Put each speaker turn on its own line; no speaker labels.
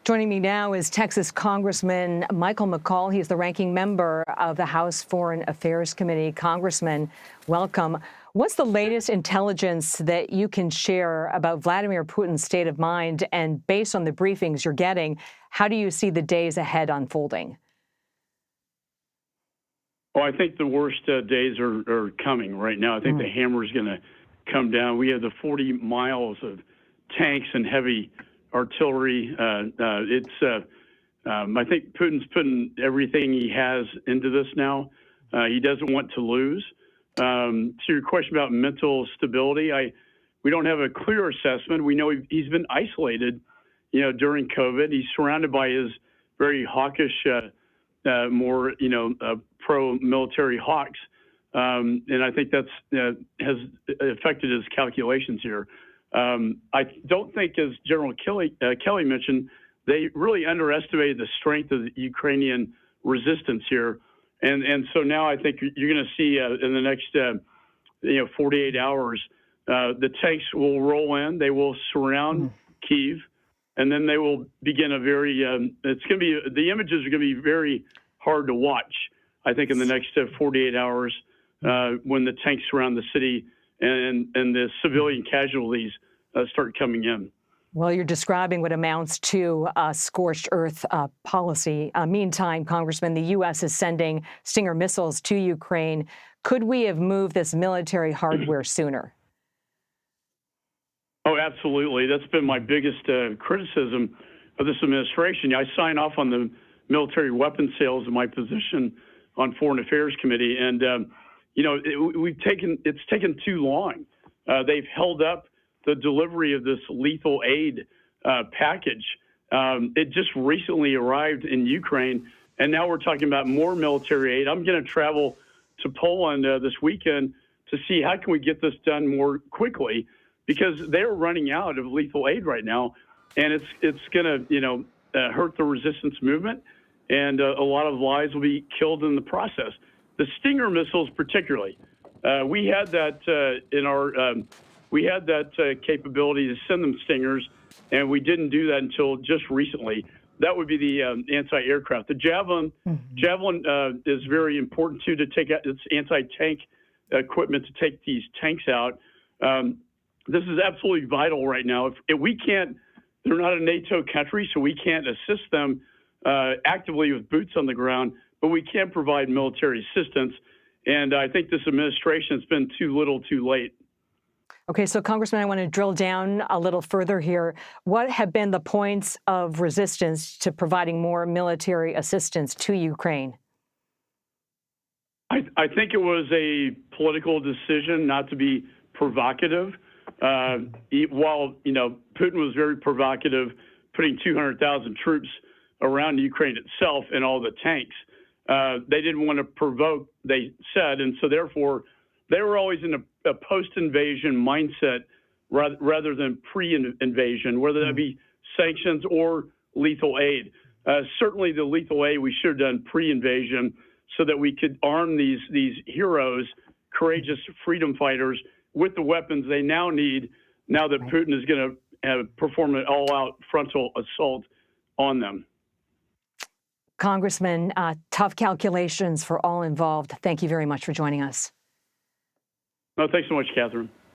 Joining me now is Texas Congressman Michael McCaul. He is the ranking member of the House Foreign Affairs Committee. Congressman, welcome. What's the latest intelligence that you can share about Vladimir Putin's state of mind? And based on the briefings you're getting, how do you see the days ahead unfolding?
Oh, I think the worst days are coming right now. I think the hammer is going to come down. We have the 40 miles of tanks and heavy artillery. I think Putin's putting everything he has into this now. He doesn't want to lose. To your question about mental stability, we don't have a clear assessment. We know he's been isolated, during COVID. He's surrounded by his very hawkish, more, pro-military hawks. And I think that's has affected his calculations here. I don't think, as General Kelly mentioned, they really underestimated the strength of the Ukrainian resistance here. And so now I think you're going to see in the next 48 hours, the tanks will roll in, they will surround Kyiv, and then they will begin a very, the images are going to be very hard to watch, I think, in the next 48 hours when the tanks surround the city and the civilian casualties start coming in.
Well, you're describing what amounts to a scorched earth policy. Meantime, Congressman, the U.S. is sending Stinger missiles to Ukraine. Could we have moved this military hardware sooner?
Oh, absolutely. That's been my biggest criticism of this administration. I sign off on the military weapon sales in my position on Foreign Affairs Committee, and it's taken too long. They've held up the delivery of this lethal aid package. It just recently arrived in Ukraine, and now we're talking about more military aid. I'm going to travel to Poland this weekend to see how can we get this done more quickly, because they're running out of lethal aid right now, and it's going to hurt the resistance movement, and a lot of lives will be killed in the process. The Stinger missiles, particularly, we had that in our. We had that capability to send them Stingers, and we didn't do that until just recently. That would be the anti-aircraft. The Javelin is very important, too, to take out its anti-tank equipment to take these tanks out. This is absolutely vital right now. If we can't, they're not a NATO country, so we can't assist them actively with boots on the ground, but we can provide military assistance. And I think this administration has been too little, too late.
Okay, so Congressman, I want to drill down a little further here. What have been the points of resistance to providing more military assistance to Ukraine?
I think it was a political decision not to be provocative. While, Putin was very provocative, putting 200,000 troops around Ukraine itself and all the tanks, they didn't want to provoke, they said, and so therefore they were always in a post-invasion mindset rather than pre-invasion, whether that be sanctions or lethal aid. Certainly the lethal aid we should have done pre-invasion so that we could arm these heroes, courageous freedom fighters, with the weapons they now need, now that Putin is going to perform an all-out frontal assault on them.
Congressman, tough calculations for all involved. Thank you very much for joining us.
No, thanks so much, Catherine.